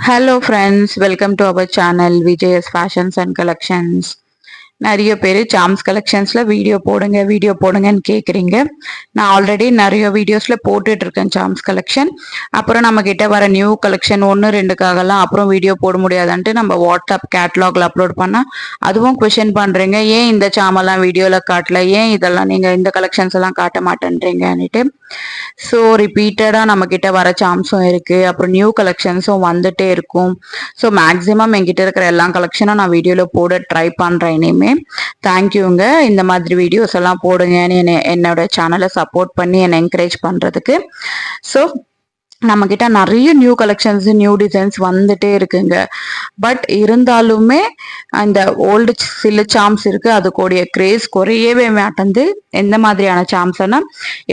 Hello friends, welcome to our channel Vijay's Fashions and Collections. நிறைய பேர் Sam's கலெக்ஷன்ஸ்ல video போடுங்கன்னு கேட்குறீங்க. நான் ஆல்ரெடி நிறைய வீடியோஸ்ல போட்டுட்டு இருக்கேன் சாம்ஸ் கலெக்ஷன். அப்புறம் நம்ம கிட்ட வர நியூ கலெக்ஷன் 1-2க்காகலாம் அப்புறம் வீடியோ போட முடியாதுன்ட்டு நம்ம வாட்ஸ்அப் கேட்லாக்ல அப்லோட் பண்ணா அதுவும் கொஷின் பண்றீங்க, ஏன் இந்த சாமெல்லாம் வீடியோல காட்டல, ஏன் இதெல்லாம் நீங்க இந்த கலெக்ஷன்ஸ் எல்லாம் காட்ட மாட்டேன்றீங்கன்னுட்டு. ஸோ ரிப்பீட்டடா நம்ம கிட்ட வர சாம்ஸும் இருக்கு, அப்புறம் நியூ கலெக்ஷன்ஸும் வந்துட்டே இருக்கும். ஸோ மேக்ஸிமம் என்கிட்ட இருக்கிற எல்லா கலெக்ஷனும் நான் வீடியோல போட ட்ரை பண்றேன் இனிமே. தேங்க்யூங்க. இந்த மாதிரி வீடியோஸ் எல்லாம் போடுங்கன்னு என்னோட சேனலை சப்போர்ட் பண்ணி என்னை என்கரேஜ் பண்றதுக்கு. ஸோ நம்ம கிட்ட நிறைய நியூ கலெக்ஷன்ஸ் நியூ டிசைன்ஸ் வந்துட்டே இருக்குங்க. பட் இருந்தாலுமே அந்த ஓல்டு சில சாம்ஸ் இருக்கு, அதுக்கூடிய கிரேஸ் குறையவே மாட்டேங்குது. எந்த மாதிரியான சாம்ஸ்னா,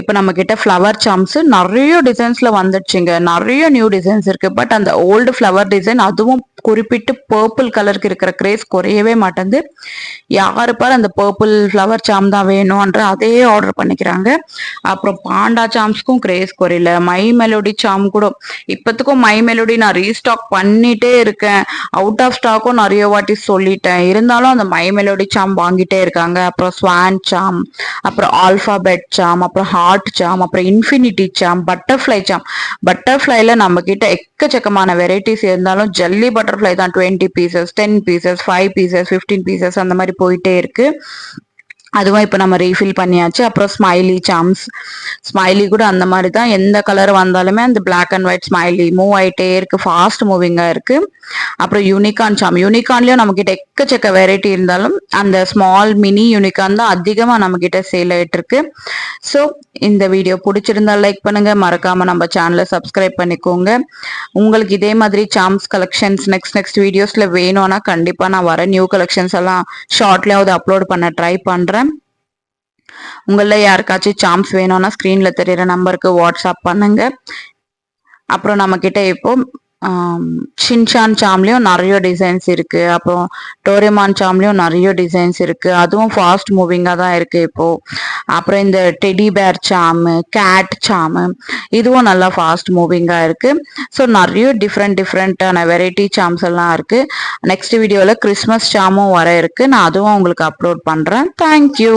இப்போ நம்ம கிட்ட ஃப்ளவர் சாம்ஸ் நிறைய டிசைன்ஸ்ல வந்துடுச்சுங்க. நிறைய நியூ டிசைன்ஸ் இருக்கு. பட் அந்த ஓல்டு ஃப்ளவர் டிசைன், அதுவும் குறிப்பிட்டு பர்பிள் கலருக்கு இருக்கிற கிரேஸ் குறையவே மாட்டேங்குது. யாரு பாரு அந்த பர்பிள் ஃப்ளவர் சாம் தான் வேணும்ன்ற அதே ஆர்டர் பண்ணிக்கிறாங்க. அப்புறம் பாண்டா சாம்ஸ்க்கும் கிரேஸ் குறையல. மை மெலோடி சாம் கூட இப்பத்துக்கும் மை மெலோடி நான் ரீஸ்டாக் பண்ணிட்டே இருக்கேன். அவுட் ஆஃப் ஸ்டாக்கும் நிறைய வாட்டி சொல்லிட்டேன். இருந்தாலும் அந்த மை மெலோடி சாம் வாங்கிட்டே இருக்காங்க. அப்புறம் ஸ்வான் சாம், அப்புறம் ஆல்பாபெட் சாம், அப்புறம் ஹார்ட் சாம், அப்புறம் இன்ஃபினிட்டி சாம், பட்டர்ஃப்ளை சாம். பட்டர்ஃப்ளைல நம்ம கிட்ட எக்கச்சக்கமான வெரைட்டிஸ் இருந்தாலும் ஜல்லி பட்டர்ஃப்ளை தான் 20 பீசஸ், 10 பீசஸ், 5 பீசஸ், 15 பீசஸ் அந்த மாதிரி போயிட்டே இருக்கு. அதுவும் இப்போ நம்ம ரீஃபில் பண்ணியாச்சு. அப்புறம் ஸ்மைலி சாம்ஸ், ஸ்மைலி கூட அந்த மாதிரி தான். எந்த கலர் வந்தாலுமே அந்த black and white smiley move ஆகிட்டே இருக்கு, ஃபாஸ்ட் மூவிங்காக இருக்கு. அப்புறம் யூனிகார்ன் சாம், யூனிகார்ன்லயும் நம்ம கிட்ட எக்கச்சக்க வெரைட்டி இருந்தாலும் அந்த ஸ்மால் மினி யூனிகார்ன் தான் அதிகமா நம்ம கிட்ட சேல் ஆயிட்டு இருக்கு. ஸோ இந்த வீடியோ பிடிச்சிருந்தா லைக் பண்ணுங்க, மறக்காம நம்ம சேனலை சப்ஸ்கிரைப் பண்ணிக்கோங்க. உங்களுக்கு இதே மாதிரி சாம்ஸ் கலெக்ஷன்ஸ் நெக்ஸ்ட் வீடியோஸ்ல வேணும்னா கண்டிப்பா நான் வர நியூ கலெக்ஷன்ஸ் எல்லாம் ஷார்ட்லயாவது அப்லோட் பண்ண ட்ரை பண்றேன். உங்கள யாருக்காச்சும் சாம்ஸ் வேணும்னா ஸ்கிரீன்ல தெரியுற நம்பருக்கு வாட்ஸ்அப் பண்ணுங்க. அப்புறம் நம்ம கிட்ட இப்போ ஷின்சான் சாம்லயும் நிறைய டிசைன்ஸ் இருக்கு. அப்புறம் டோரேமான் சாம்லயும் நிறைய டிசைன்ஸ் இருக்கு. அதுவும் ஃபாஸ்ட் மூவிங்கா தான் இருக்கு இப்போ. அப்புறம் இந்த டெடி பேர் சாமு, கேட் சாமு, இதுவும் நல்லா ஃபாஸ்ட் மூவிங்கா இருக்கு. ஸோ நிறைய டிஃப்ரெண்டான வெரைட்டி சாம்ஸ் எல்லாம் இருக்கு. நெக்ஸ்ட் வீடியோல கிறிஸ்மஸ் சாமும் வர இருக்கு. நான் அதுவும் உங்களுக்கு அப்லோட் பண்றேன். தேங்க்யூ.